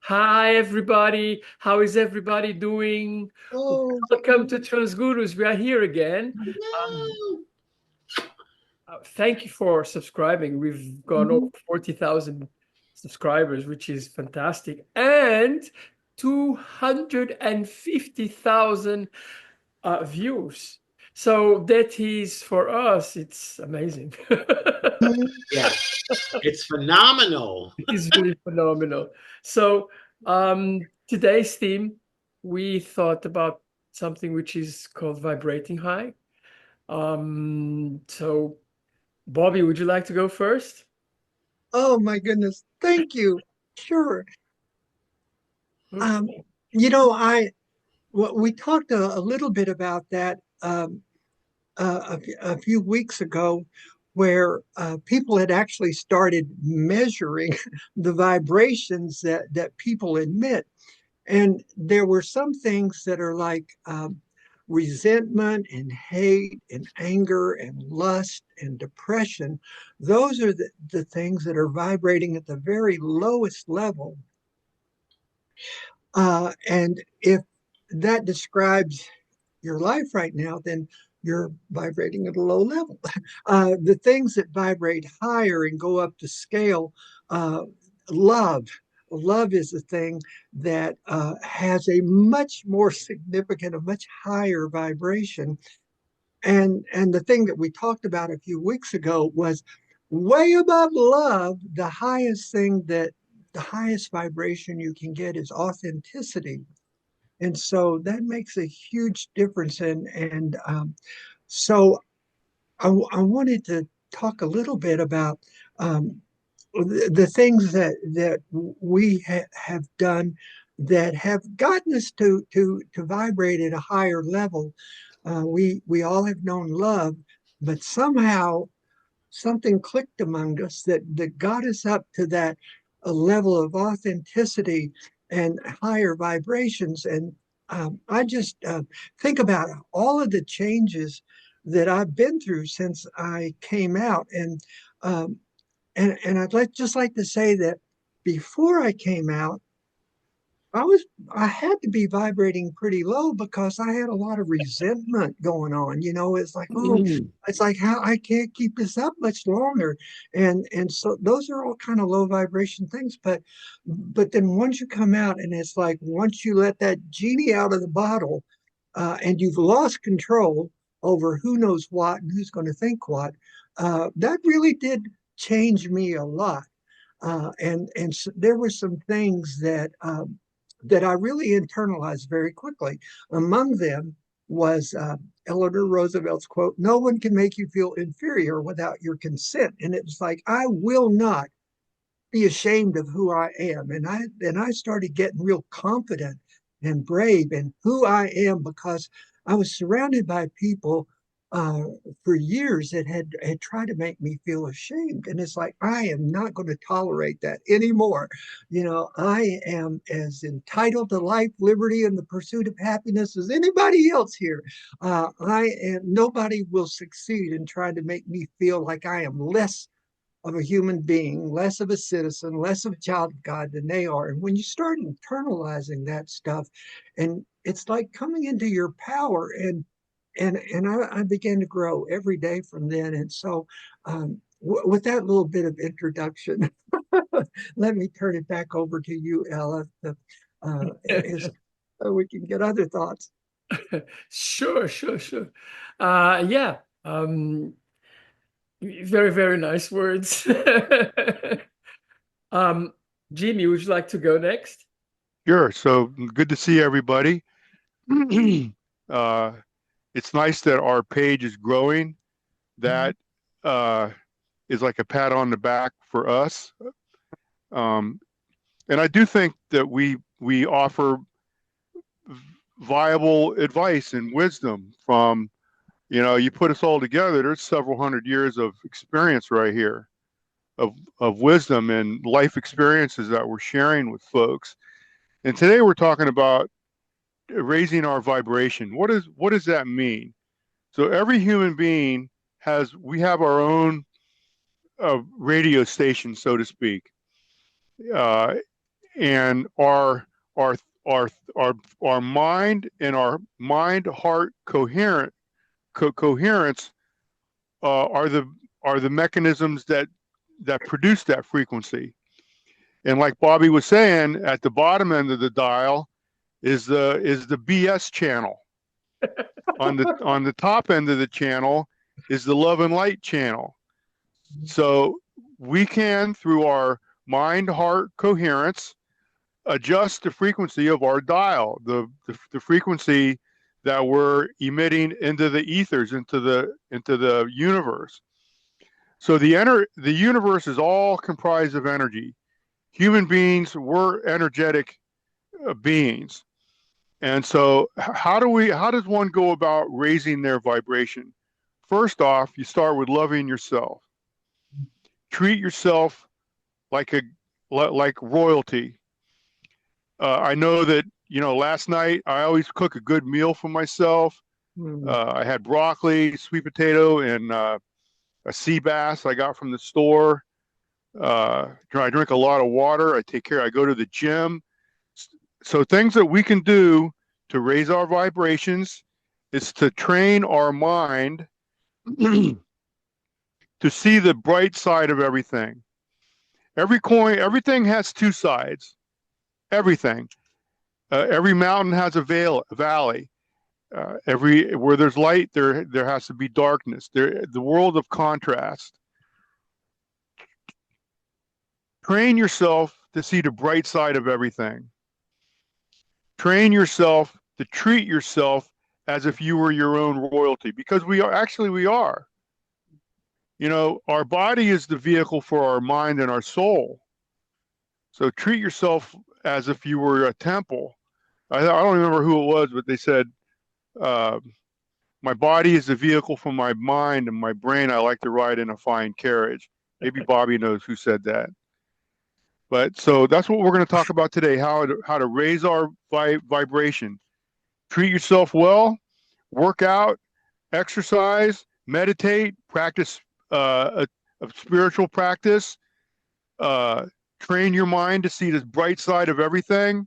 Hi, everybody. How is everybody doing? Oh, Welcome to Transgurus. We are here again. Um, no. Thank you for subscribing. We've gone over 40,000 subscribers, which is fantastic, and 250,000 views. So that is for us, it's amazing. Yes, it's phenomenal. It's really phenomenal. So, today's theme, we thought about something which is called vibrating high. So, Bobby, would you like to go first? Oh my goodness. Thank you. Sure. Um, Okay. you know, I we talked a little bit about that a few weeks ago, where people had actually started measuring the vibrations that people emit. And there were some things that are like resentment and hate and anger and lust and depression. Those are the things that are vibrating at the very lowest level. And if that describes your life right now, then you're vibrating at a low level. The things that vibrate higher and go up the scale, uh, love. Love is a thing that has a much more significant, a much higher vibration. And the thing that we talked about a few weeks ago was way above love. The highest vibration you can get is authenticity, and so that makes a huge difference. And so I wanted to talk a little bit about the things that we have done that have gotten us to vibrate at a higher level. We all have known love, but somehow something clicked among us that got us up to that level of authenticity and higher vibrations. And I just think about all of the changes that I've been through since I came out. Um, and just like to say that before I came out, I was I had to be vibrating pretty low because I had a lot of resentment going on. It's like, oh, Mm. it's like how I can't keep this up much longer. And so those are all kind of low vibration things. But then once you come out, and it's like once you let that genie out of the bottle, and you've lost control over who knows what and who's going to think what, that really did change me a lot. And so there were some things that I really internalized very quickly. Among them was Eleanor Roosevelt's quote, "No one can make you feel inferior without your consent." And it was like, I will not be ashamed of who I am. And I started getting real confident and brave in who I am, because I was surrounded by people uh, for years that had tried to make me feel ashamed. And it's like, I am not going to tolerate that anymore. I am as entitled to life, liberty, and the pursuit of happiness as anybody else here. Nobody will succeed in trying to make me feel like I am less of a human being, less of a citizen, less of a child of God than they are. And when you start internalizing that stuff, and it's like coming into your power, and I began to grow every day from then. And so, with that little bit of introduction, let me turn it back over to you, Ella, so we can get other thoughts. Sure, sure, sure. Yeah. Very, very nice words. Um, Jimmy, would you like to go next? Sure. So good to see everybody. uh, it's nice that our page is growing. That uh, is like a pat on the back for us. Um, and I do think that we offer viable advice and wisdom from, you put us all together. There's several hundred years of experience right here of wisdom and life experiences that we're sharing with folks. And today we're talking about raising our vibration. What does that mean? So every human being we have our own radio station, so to speak, uh, and our our our mind and our mind heart coherence are the mechanisms that produce that frequency. And like Bobby was saying, at the bottom end of the dial is the BS channel. On the top end of the channel is the love and light channel. So we can, through our mind heart coherence, adjust the frequency of our dial, the frequency that we're emitting into the ethers, into the universe. So the universe is all comprised of energy. Human beings, we're energetic beings. And so how does one go about raising their vibration? First off, you start with loving yourself. Treat yourself like royalty. I know that, last night I always cook a good meal for myself. I had broccoli, sweet potato, and a sea bass I got from the store. I drink a lot of water. I go to the gym. So things that we can do to raise our vibrations is to train our mind to see the bright side of everything. Everything has two sides. Everything. Every mountain has a valley. Where there's light, there has to be darkness. The world of contrast. Train yourself to see the bright side of everything. Train yourself to treat yourself as if you were your own royalty, because we are. Our body is the vehicle for our mind and our soul. So treat yourself as if you were a temple. I don't remember who it was, but they said, my body is the vehicle for my mind, and my brain I like to ride in a fine carriage. Maybe Bobby knows who said that. But so that's what we're going to talk about today, how to raise our vibration. Treat yourself well, work out, exercise, meditate, practice a spiritual practice, train your mind to see the bright side of everything.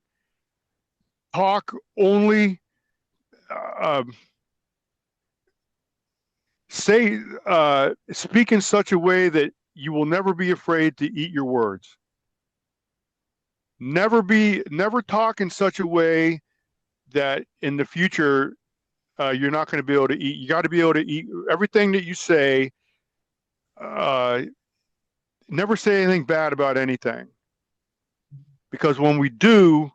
Talk only, speak in such a way that you will never be afraid to eat your words. Never talk in such a way that in the future you're not going to be able to eat. You got to be able to eat everything that you say. Never say anything bad about anything, because when we do,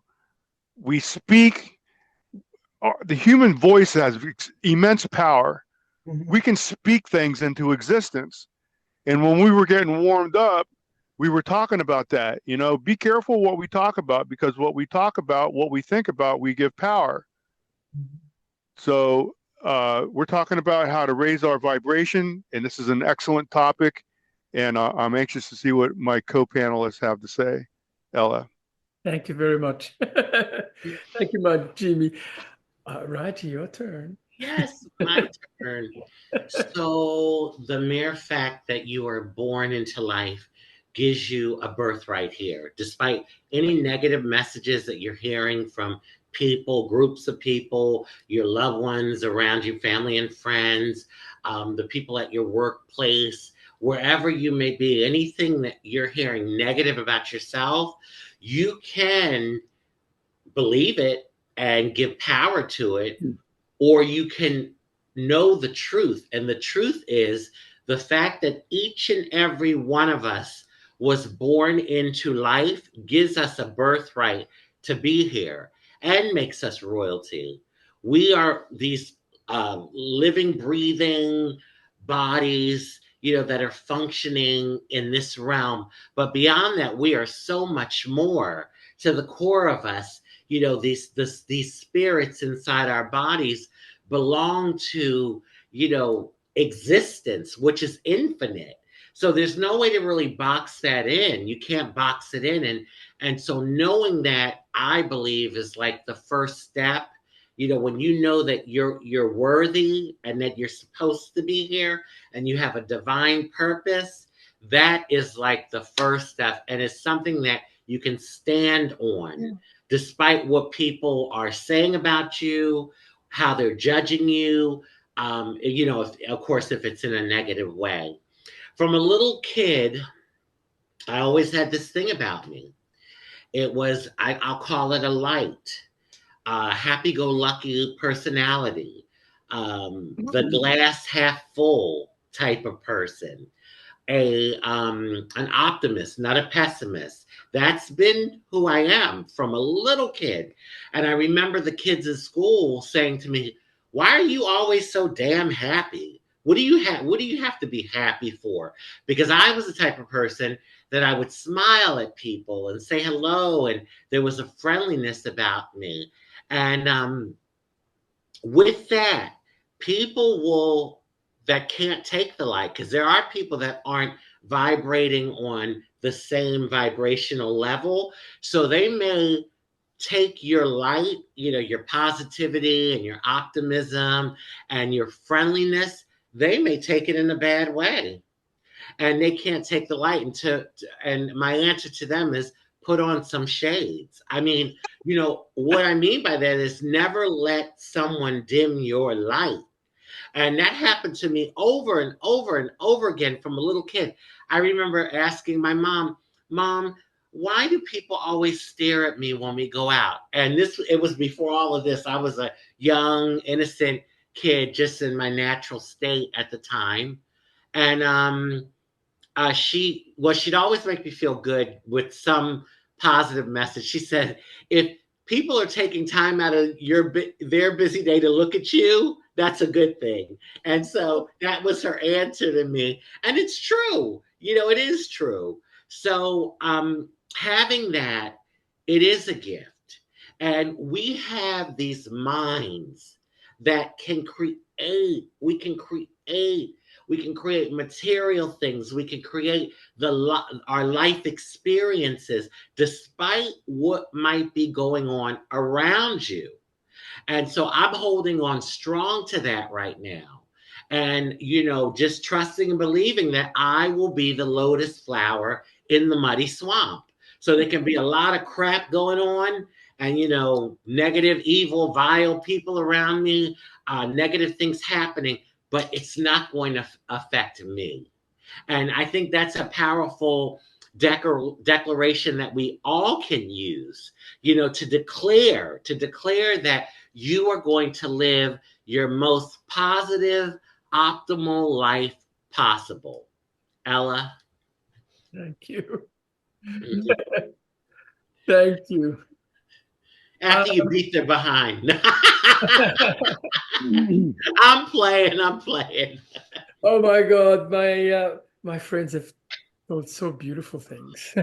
we speak. The human voice has immense power. We can speak things into existence. And when we were getting warmed up, we were talking about that. Be careful what we talk about, because what we talk about, what we think about, we give power. So we're talking about how to raise our vibration, and this is an excellent topic. And I'm anxious to see what my co-panelists have to say. Ella. Thank you very much. Thank you much, Jimmy. Raji, your turn. Yes, my turn. So the mere fact that you are born into life gives you a birthright here, despite any negative messages that you're hearing from people, groups of people, your loved ones around you, family and friends, the people at your workplace, wherever you may be, anything that you're hearing negative about yourself, you can believe it and give power to it, or you can know the truth. And the truth is the fact that each and every one of us was born into life gives us a birthright to be here and makes us royalty. We are these living, breathing bodies, that are functioning in this realm. But beyond that, we are so much more. To the core of us, these spirits inside our bodies belong to, existence, which is infinite. So there's no way to really box that in. You can't box it in. And so knowing that, I believe, is like the first step. When you know that you're worthy and that you're supposed to be here and you have a divine purpose, that is like the first step. And it's something that you can stand on, Yeah. despite what people are saying about you, how they're judging you. Of course, if it's in a negative way. From a little kid, I always had this thing about me. It was, I'll call it a light, happy-go-lucky personality, the glass half full type of person, an optimist, not a pessimist. That's been who I am from a little kid. And I remember the kids at school saying to me, "Why are you always so damn happy? What do you have to be happy for?" Because I was the type of person that I would smile at people and say hello, and there was a friendliness about me. And with that, people will that can't take the light, because there are people that aren't vibrating on the same vibrational level, so they may take your light, your positivity and your optimism and your friendliness, they may take it in a bad way, and they can't take the light. And my answer to them is, put on some shades. I mean, what I mean by that is, never let someone dim your light. And that happened to me over and over and over again from a little kid. I remember asking my mom, "Mom, why do people always stare at me when we go out?" And it was before all of this. I was a young, innocent kid, just in my natural state at the time. And she'd always make me feel good with some positive message. She said, "If people are taking time out of their busy day to look at you, that's a good thing." And so that was her answer to me. And it's true. It is true. So having that, it is a gift. And we have these minds that can create. We can create material things. We can create our life experiences despite what might be going on around you. And so I'm holding on strong to that right now. And, just trusting and believing that I will be the lotus flower in the muddy swamp. So there can be a lot of crap going on, and, negative, evil, vile people around me, negative things happening, but it's not going to affect me. And I think that's a powerful declaration that we all can use, to declare that you are going to live your most positive, optimal life possible. Ella? Thank you. Thank you. After you beat their behind. I'm playing. Oh my God, my friends have told so beautiful things.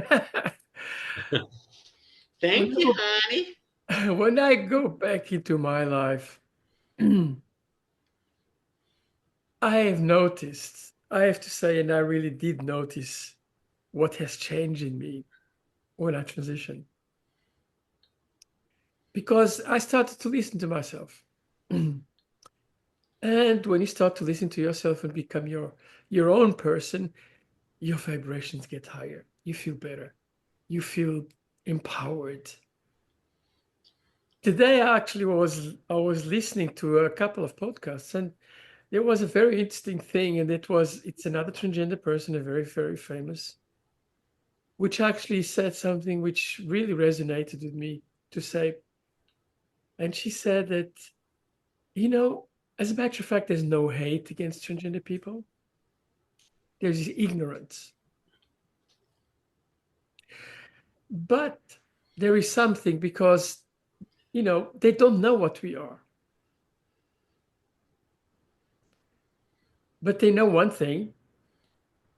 Thank you, honey. When I go back into my life, I have noticed, I have to say, and I really did notice what has changed in me when I transitioned. Because I started to listen to myself. And when you start to listen to yourself and become your own person, your vibrations get higher. You feel better. You feel empowered. Today, I was listening to a couple of podcasts, and there was a very interesting thing, and it's another transgender person, a very, very famous, which actually said something which really resonated with me to say. And she said that, as a matter of fact, there's no hate against transgender people. There's ignorance. But there is something, because, they don't know what we are. But they know one thing,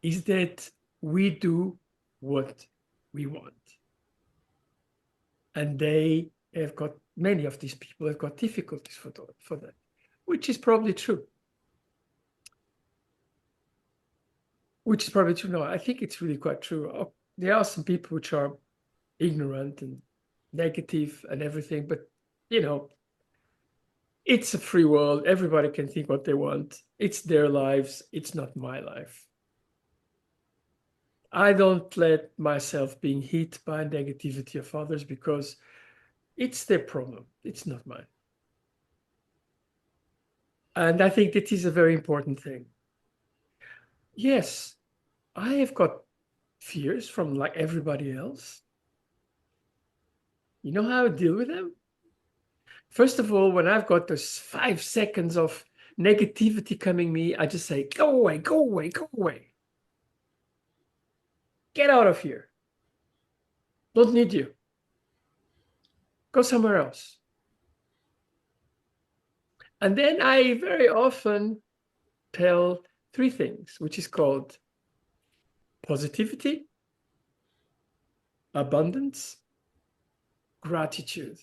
is that we do what we want. And many of these people have got difficulties for that, which is probably true. No, I think it's really quite true. There are some people which are ignorant and negative and everything, but it's a free world. Everybody can think what they want. It's their lives. It's not my life. I don't let myself being hit by negativity of others because it's their problem. It's not mine. And I think that is a very important thing. Yes, I have got fears from like everybody else. You know how I deal with them? First of all, when I've got those 5 seconds of negativity coming me, I just say, go away, go away, go away. Get out of here. Don't need you. Go somewhere else. And then I very often tell 3 things, which is called positivity, abundance, gratitude.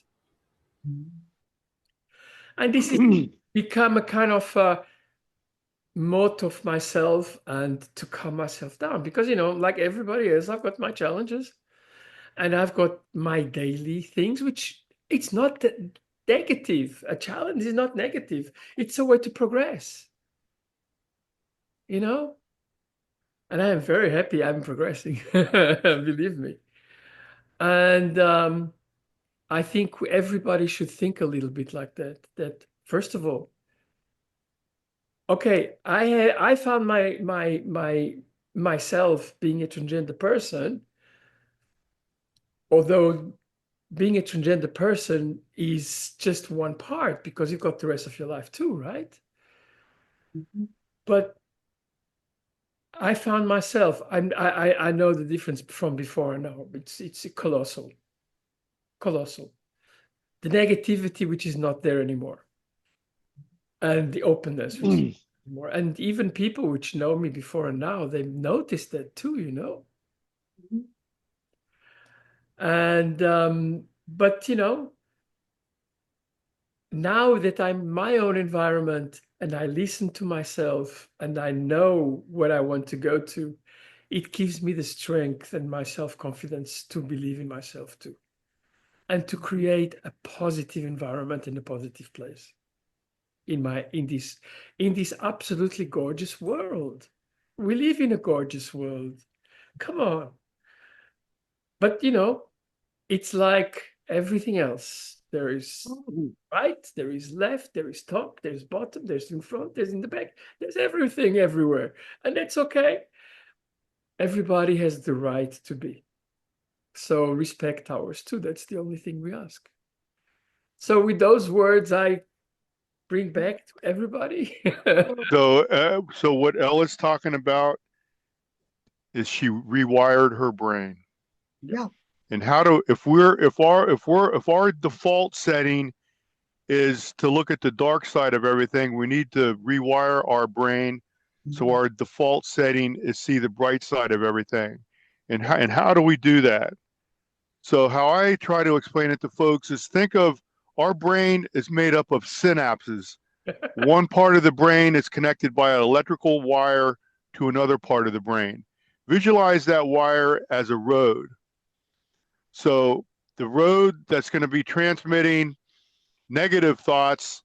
And this has become a kind of motto of myself and to calm myself down because, like everybody else, I've got my challenges and I've got my daily things, which it's not negative. A challenge is not negative. It's a way to progress, And I am very happy I'm progressing, believe me. And I think everybody should think a little bit like that. That first of all, okay, I found myself being a transgender person, although being a transgender person is just one part because you've got the rest of your life too, right? But I found myself, I know the difference from before and now. It's colossal. The negativity which is not there anymore. And the openness which is more. And even people which know me before and now, they've noticed that too. And but now that I'm my own environment and I listen to myself and I know what I want to go to, it gives me the strength and my self-confidence to believe in myself too, and to create a positive environment in a positive place in this absolutely gorgeous world. We live in a gorgeous world. Come on. But it's like everything else. There is right, there is left, there is top, there's bottom, there's in front, there's in the back, there's everything everywhere. And that's okay. Everybody has the right to be. So respect ours too. That's the only thing we ask. So with those words, I bring back to everybody. So what Ella's talking about is she rewired her brain. Yeah. And if our default setting is to look at the dark side of everything, we need to rewire our brain so our default setting is see the bright side of everything. And how do we do that? So how I try to explain it to folks is think of our brain is made up of synapses. One part of the brain is connected by an electrical wire to another part of the brain. Visualize that wire as a road. So the road that's going to be transmitting negative thoughts,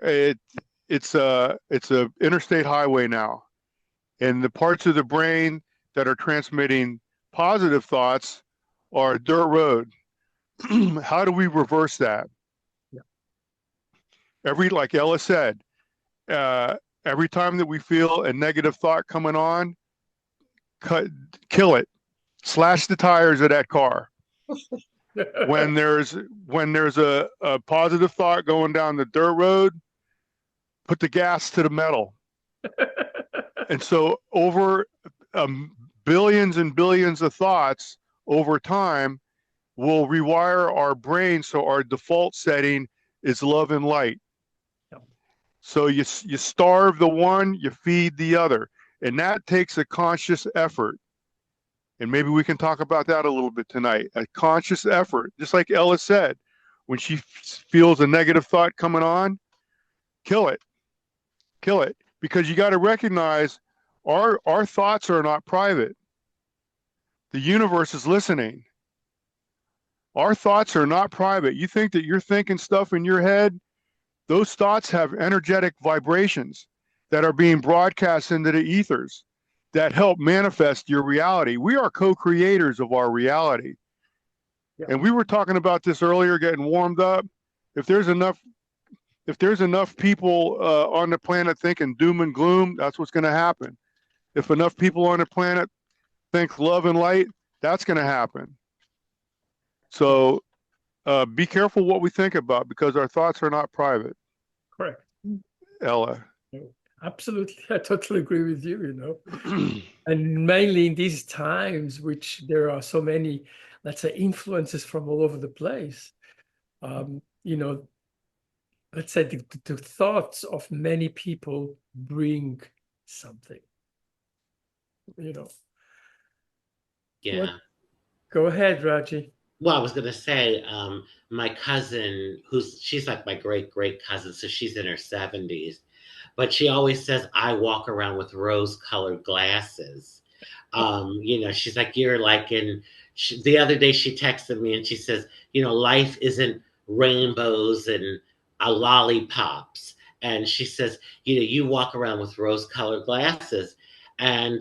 it's a interstate highway now. And the parts of the brain that are transmitting positive thoughts are a dirt road. How do we reverse that? Yeah. Like Ella said, every time that we feel a negative thought coming on, kill it. Slash the tires of that car. when there's a positive thought going down the dirt road, put the gas to the metal. And so over billions and billions of thoughts over time will rewire our brain so our default setting is love and light. Yep. So you starve the one, you feed the other, and that takes a conscious effort. And maybe we can talk about that a little bit tonight. A conscious effort, just like Ella said, when she feels a negative thought coming on, kill it. Kill it. Because you got to recognize our thoughts are not private. The universe is listening. Our thoughts are not private. You think that you're thinking stuff in your head, those thoughts have energetic vibrations that are being broadcast into the ethers. that help manifest your reality. We are co-creators of our reality. Yeah. And we were talking about this earlier, getting warmed up. If there's enough people on the planet thinking doom and gloom, that's what's going to happen. If enough people on the planet think love and light, that's going to happen. So be careful what we think about, because our thoughts are not private. Correct. Ella. Absolutely. I totally agree with you, you know. And mainly in these times, which there are so many, let's say, influences from all over the place, you know, let's say the thoughts of many people bring something, you know. Yeah. Go ahead, Raji. Well, I was gonna say, my cousin, she's like my great cousin, so she's in her 70s, but she always says I walk around with rose-colored glasses. You know, she's like, you're like the other day she texted me and she says, you know, life isn't rainbows and lollipops. And she says, you know, you walk around with rose-colored glasses. And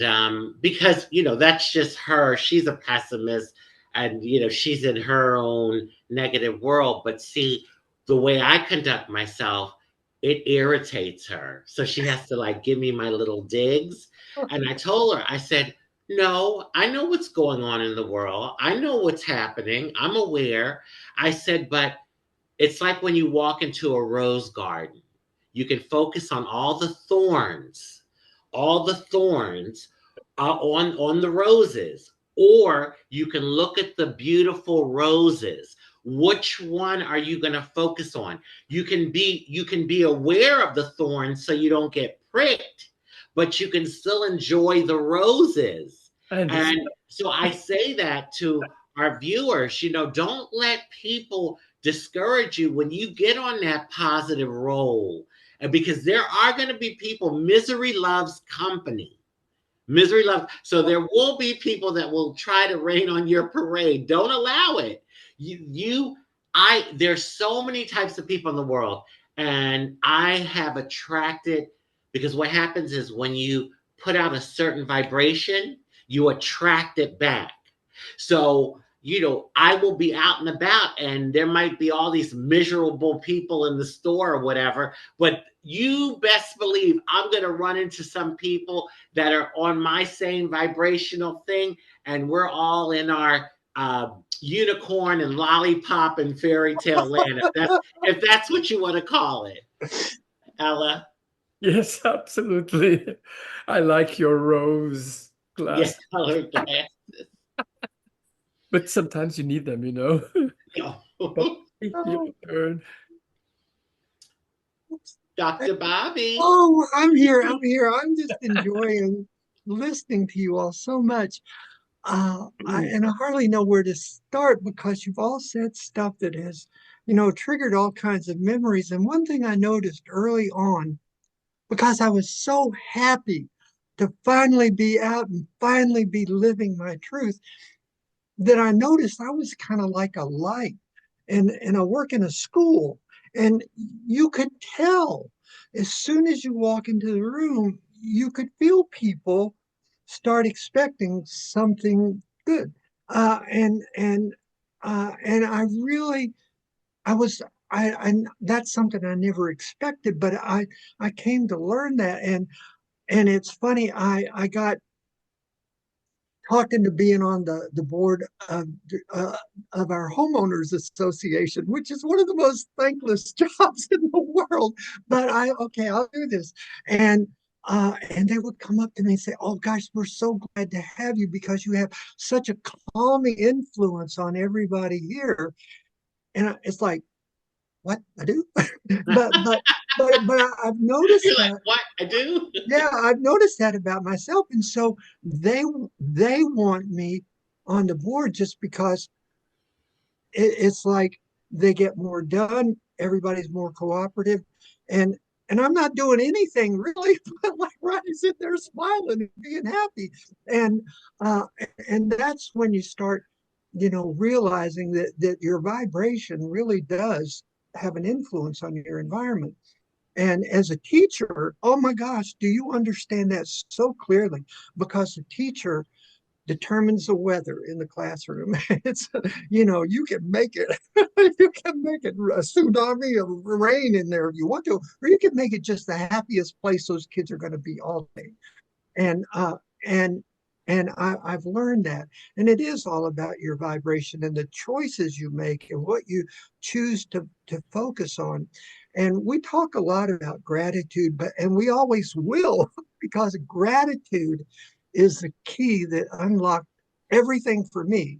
because, you know, that's just her. She's a pessimist and, you know, she's in her own negative world. But see, the way I conduct myself, it irritates her. So she has to like give me my little digs. And I told her, I said, no, I know what's going on in the world. I know what's happening. I'm aware. I said, but it's like when you walk into a rose garden, you can focus on all the thorns on the roses, or you can look at the beautiful roses. Which one are you going to focus on? You can be aware of the thorns so you don't get pricked, but you can still enjoy the roses. And so I say that to our viewers, you know, don't let people discourage you when you get on that positive roll. And because there are going to be people, misery loves company. Misery loves. So there will be people that will try to rain on your parade. Don't allow it. There's so many types of people in the world, and I have attracted, because what happens is when you put out a certain vibration, you attract it back. So, you know, I will be out and about and there might be all these miserable people in the store or whatever, but you best believe I'm going to run into some people that are on my same vibrational thing, and we're all in our unicorn and lollipop and fairy tale land, if that's what you want to call it. Ella? Yes, absolutely. I like your rose glass. Yes, colored glasses. But sometimes you need them, you know. Your turn. Dr. Bobby. Oh, I'm here. I'm just enjoying listening to you all so much. And I hardly know where to start because you've all said stuff that has, you know, triggered all kinds of memories. And one thing I noticed early on, because I was so happy to finally be out and finally be living my truth, that I noticed I was kind of like a light. And I work in a school, and you could tell as soon as you walk into the room, you could feel people start expecting something good. And I really, I that's something I never expected, but I came to learn that. And it's funny, I got talked into being on the board of our homeowners association, which is one of the most thankless jobs in the world. But okay, I'll do this. And they would come up to me and say, "Oh gosh, we're so glad to have you because you have such a calming influence on everybody here." And it's like, what I do? but I've noticed You're that. like, what I do? Yeah, I've noticed that about myself, and so they want me on the board just because it's like they get more done. Everybody's more cooperative, and and I'm not doing anything really, but like Ronnie's sitting there smiling and being happy, and uh, and that's when you start, you know, realizing that your vibration really does have an influence on your environment. And as a teacher, oh my gosh, do you understand that so clearly? Because the teacher determines the weather in the classroom. It's, you can make it, you can make it a tsunami of rain in there if you want to, or you can make it just the happiest place those kids are going to be all day. And and I've learned that, and it is all about your vibration and the choices you make and what you choose to focus on. And we talk a lot about gratitude, and we always will, because gratitude is the key that unlocked everything for me.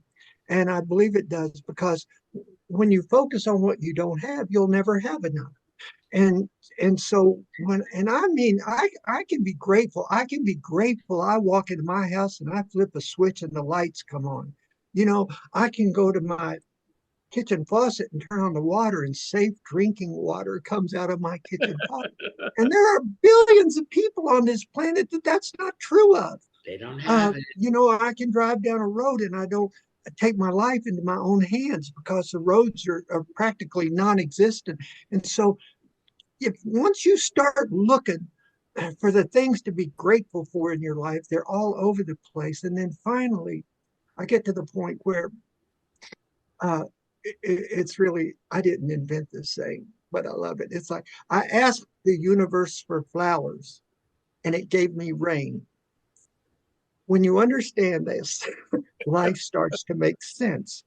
And I believe it does, because when you focus on what you don't have, you'll never have enough. And so I mean, I can be grateful. I can be grateful. I walk into my house and I flip a switch and the lights come on. I can go to my kitchen faucet and turn on the water, and safe drinking water comes out of my kitchen faucet. And there are billions of people on this planet that that's not true of. They don't have it. I can drive down a road and I don't take my life into my own hands, because the roads are practically non-existent. And so if once you start looking for the things to be grateful for in your life, they're all over the place. And then finally, I get to the point where it's really, I didn't invent this saying, but I love it. It's like, I asked the universe for flowers and it gave me rain. When you understand this, life starts to make sense.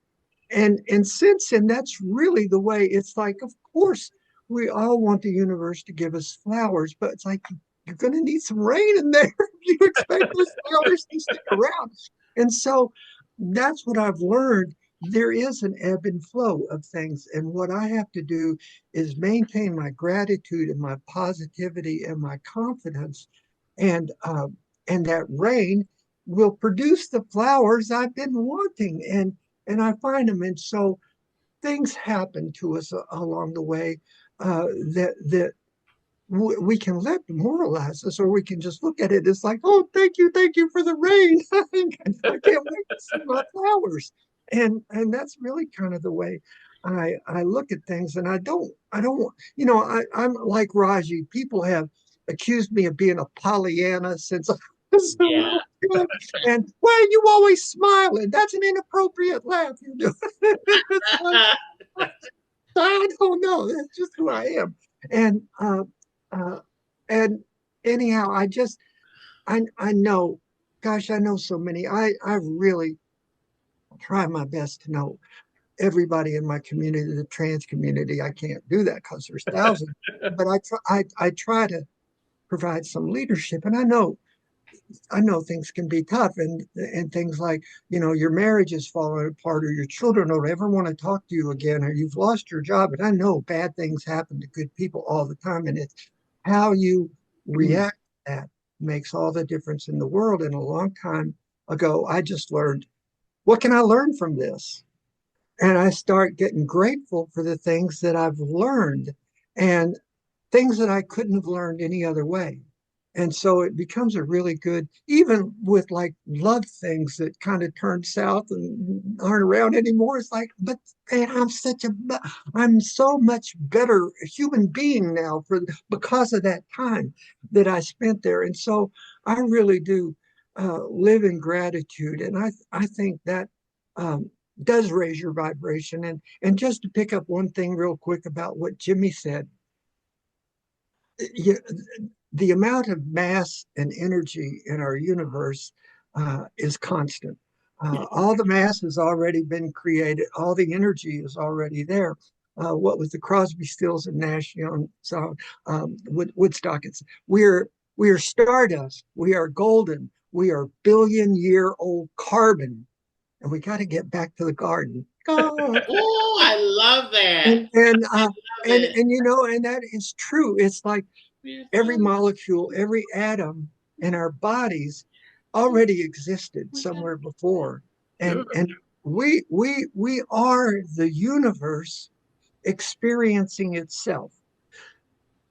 And that's really the way. It's like, of course, we all want the universe to give us flowers, but it's like, you're going to need some rain in there if you expect those flowers to stick around. And so that's what I've learned. There is an ebb and flow of things, and what I have to do is maintain my gratitude and my positivity and my confidence, and that rain will produce the flowers I've been wanting. And I find them. And so things happen to us along the way, that we can let demoralize us, or we can just look at it as like, oh, thank you for the rain. I can't wait to see my flowers. And that's really kind of the way I look at things. And I'm like Raji. People have accused me of being a Pollyanna since I was a Yeah. little kid. And why are you always smiling? That's an inappropriate laugh you do. It's like, I don't know. That's just who I am. And uh, and anyhow, I know, gosh, I know so many. I really try my best to know everybody in my community, the trans community. I can't do that because there's thousands, but I try to provide some leadership. And I know things can be tough, and things like, your marriage is falling apart, or your children don't ever want to talk to you again, or you've lost your job. And I know bad things happen to good people all the time, and it's how you react to that makes all the difference in the world. And a long time ago, I just learned, what can I learn from this? And I start getting grateful for the things that I've learned, and things that I couldn't have learned any other way. And so it becomes a really good, even with like love things that kind of turn south and aren't around anymore. It's like, but man, I'm so much better human being now because of that time that I spent there. And so I really do live in gratitude. And I think that does raise your vibration. And just to pick up one thing real quick about what Jimmy said, you, the amount of mass and energy in our universe is constant. All the mass has already been created. All the energy is already there. What was the Crosby, Stills, and Nash song? Woodstock. We are stardust. We are golden. We are billion-year-old carbon, and we got to get back to the garden. Oh, I love that. And that is true. It's like every molecule, every atom in our bodies already existed somewhere before. And we are the universe experiencing itself.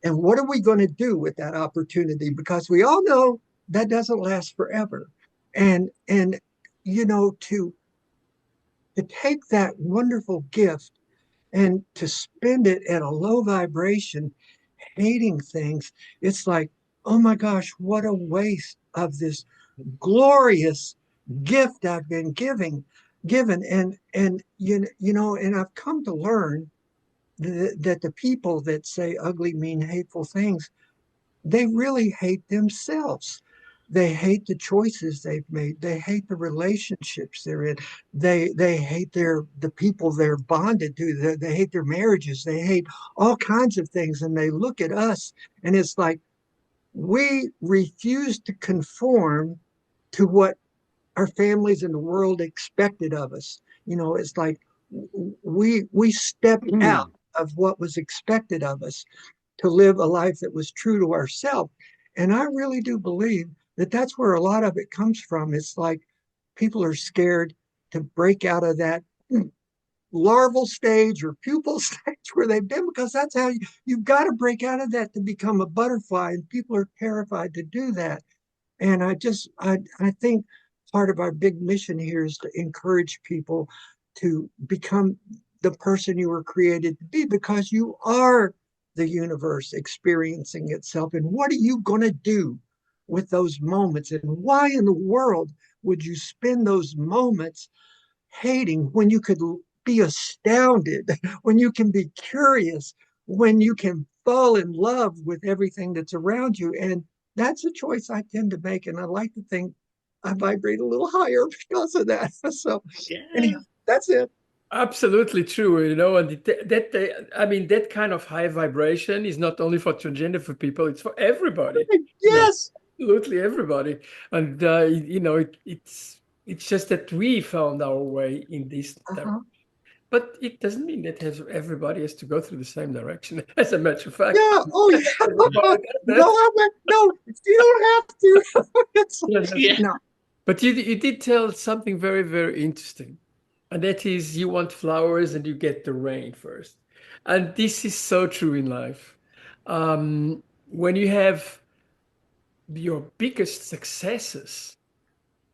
And what are we going to do with that opportunity? Because we all know that doesn't last forever. And to take that wonderful gift and to spend it at a low vibration hating things, it's like, oh my gosh, what a waste of this glorious gift I've been given. And you know, and I've come to learn that the people that say ugly, mean, hateful things, they really hate themselves. They hate the choices they've made. They hate the relationships they're in. They hate the people they're bonded to. They hate their marriages. They hate all kinds of things. And they look at us, and it's like we refuse to conform to what our families and the world expected of us. You know, it's like we stepped out of what was expected of us to live a life that was true to ourselves. And I really do believe that that's where a lot of it comes from. It's like people are scared to break out of that larval stage or pupal stage where they've been, because that's how you've got to break out of that to become a butterfly. And people are terrified to do that. And I think part of our big mission here is to encourage people to become the person you were created to be, because you are the universe experiencing itself. And what are you going to do with those moments? And why in the world would you spend those moments hating when you could be astounded, when you can be curious, when you can fall in love with everything that's around you? And that's a choice I tend to make. And I like to think I vibrate a little higher because of that. So, Yeah. anyhow, that's it. Absolutely true, you know, and I mean, that kind of high vibration is not only for transgender for people, it's for everybody. You know, Yes. absolutely everybody. And you know, it's just that we found our way in this direction. Uh-huh. But it doesn't mean that everybody has to go through the same direction. As a matter of fact, Yeah. Oh, yeah. No, no, you don't have to. It's like, Yeah. no. but you did tell something very, very interesting. And that is, you want flowers and you get the rain first. And this is so true in life. When you have your biggest successes,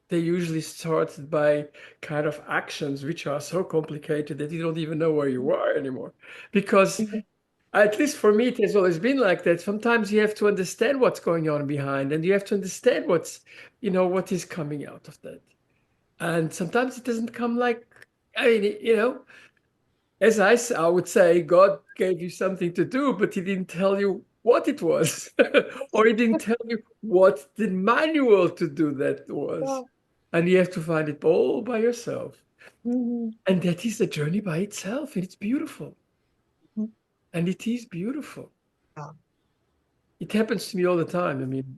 they usually started by kind of actions which are so complicated that you don't even know where you are anymore. Because at least for me, it has always been like that. Sometimes you have to understand what's going on behind, and you have to understand what is coming out of that. And sometimes it doesn't come like, I mean, as I would say, God gave you something to do, but he didn't tell you what it was, or he didn't tell you what the manual to do that was. And you have to find it all by yourself. Mhm. And that is a journey by itself, and it's beautiful. Mhm. And it is beautiful. Yeah. It happens to me all the time. I mean,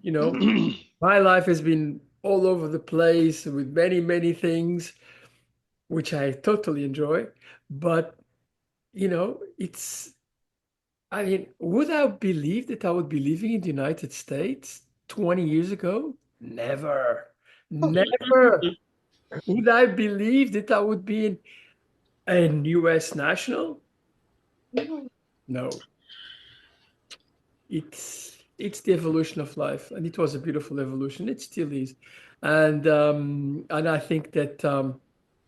my life has been all over the place with many, many things, which I totally enjoy. But, I mean, would I believe that I would be living in the United States 20 years ago? Never. Never. Would I believe that I would be an US national? No. It's the evolution of life, and it was a beautiful evolution. It still is. And I think that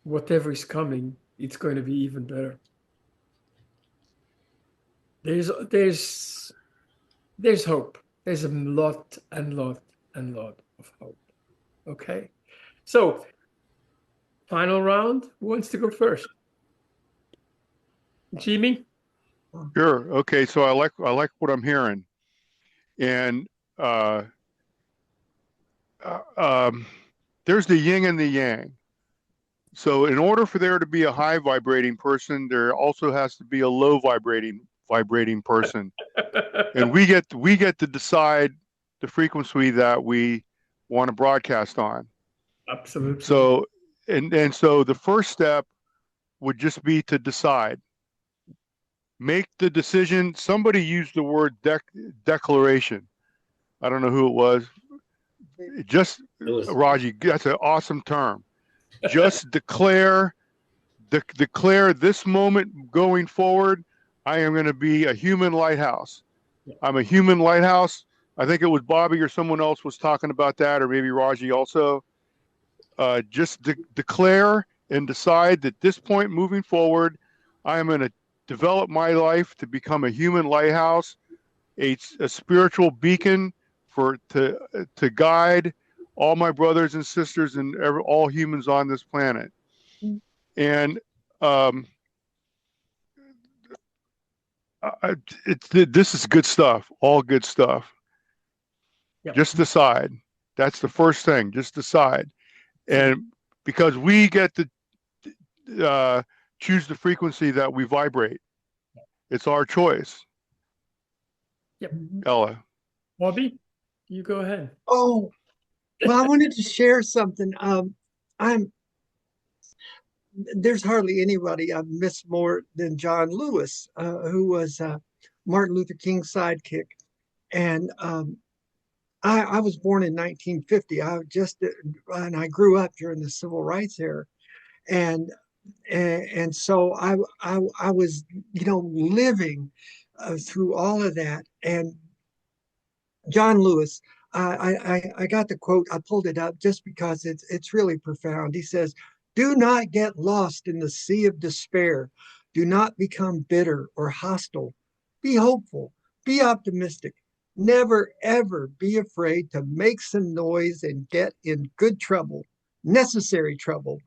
whatever is coming, it's going to be even better. There's there's hope. There's a lot and lot and lot of hope. Okay. So, final round. Who wants to go first? Jimmy? Sure. Okay. So I like what I'm hearing, and uh, uh, um, there's the yin and the yang. So in order for there to be a high vibrating person, there also has to be a low vibrating person, and we get to decide the frequency that we want to broadcast on. Absolutely. So so the first step would just be to decide. Make the decision. Somebody used the word declaration. I don't know who it was. Just Raji, that's an awesome term. Just declare this moment going forward. I am going to be a human lighthouse. I'm a human lighthouse. I think it was Bobby or someone else was talking about that, or maybe Raji also. Just declare and decide that this point moving forward, I am going to develop my life to become a human lighthouse a spiritual beacon to guide all my brothers and sisters and all humans on this planet. And this is good stuff, all good stuff. Yep. Just decide. That's the first thing. Just decide. And because we get to choose the frequency that we vibrate, it's our choice. Yep. Ella. Bobby, you go ahead. Oh, well, I wanted to share something. There's hardly anybody I miss more than John Lewis, who was Martin Luther King's sidekick. And I was born in 1950. And I grew up during the civil rights era. And so I was, living through all of that. And John Lewis, I got the quote. I pulled it up just because it's really profound. He says, "Do not get lost in the sea of despair. Do not become bitter or hostile. Be hopeful. Be optimistic. Never ever be afraid to make some noise and get in good trouble, necessary trouble.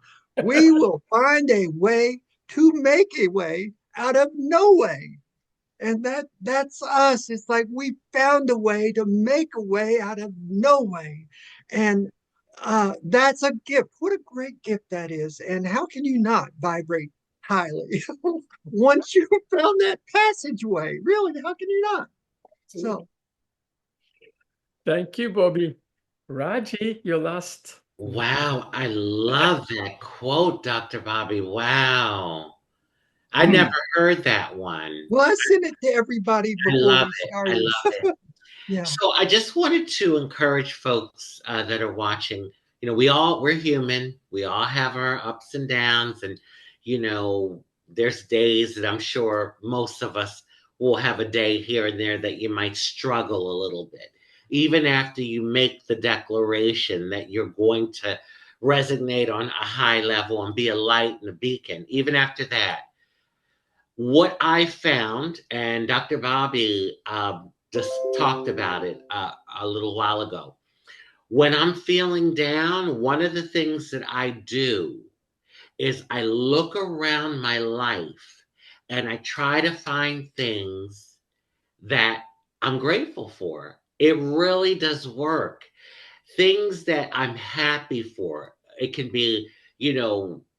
We will find a way to make a way out of no way." And that's us. It's like we found a way to make a way out of no way. And that's a gift. What a great gift that is. And how can you not vibrate highly once you found that passageway? Really, how can you not? So Thank you, Bobby. Raji, your last. Wow, I love that quote, Dr. Bobby. Wow. I never heard that one. well, I sent it to everybody I before love we it. started. I love it. Yeah. So I just wanted to encourage folks that are watching. We're human. We all have our ups and downs, and there's days that I'm sure most of us will have a day here and there that you might struggle a little bit, even after you make the declaration that you're going to resonate on a high level and be a light and a beacon. Even after that, what I found, and Dr. Bobby just talked about it a little while ago. When I'm feeling down, one of the things that I do is I look around my life and I try to find things that I'm grateful for. It really does work. Things that I'm happy for. It can be,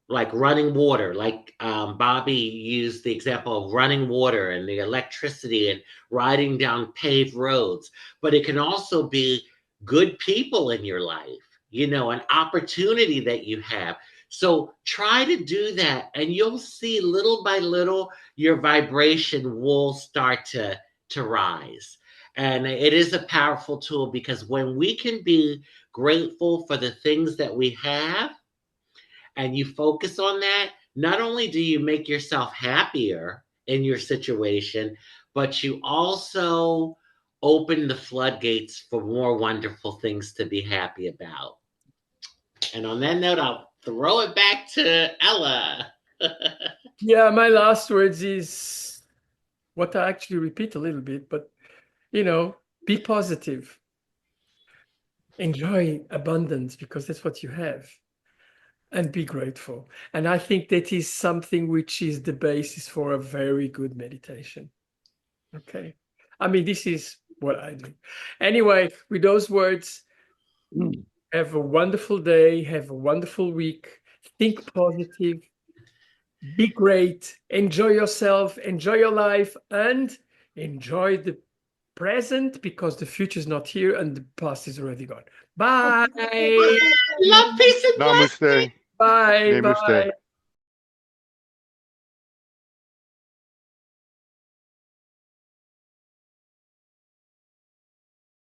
like running water, like Bobby used the example of running water and the electricity and riding down paved roads. But it can also be good people in your life, an opportunity that you have. So try to do that, and you'll see little by little your vibration will start to rise. And it is a powerful tool, because when we can be grateful for the things that we have and you focus on that, not only do you make yourself happier in your situation, but you also open the floodgates for more wonderful things to be happy about. And on that note, I'll throw it back to Ella. Yeah, my last words is what I actually repeat a little bit, but be positive. Enjoy abundance, because that's what you have. And be grateful. And I think that is something which is the basis for a very good meditation. Okay. I mean, this is what I do. Anyway, with those words, have a wonderful day. Have a wonderful week. Think positive. Be great. Enjoy yourself. Enjoy your life. And enjoy the present, because the future is not here and the past is already gone. Bye. Love, peace, and Namaste. Bye. Namaste. Bye.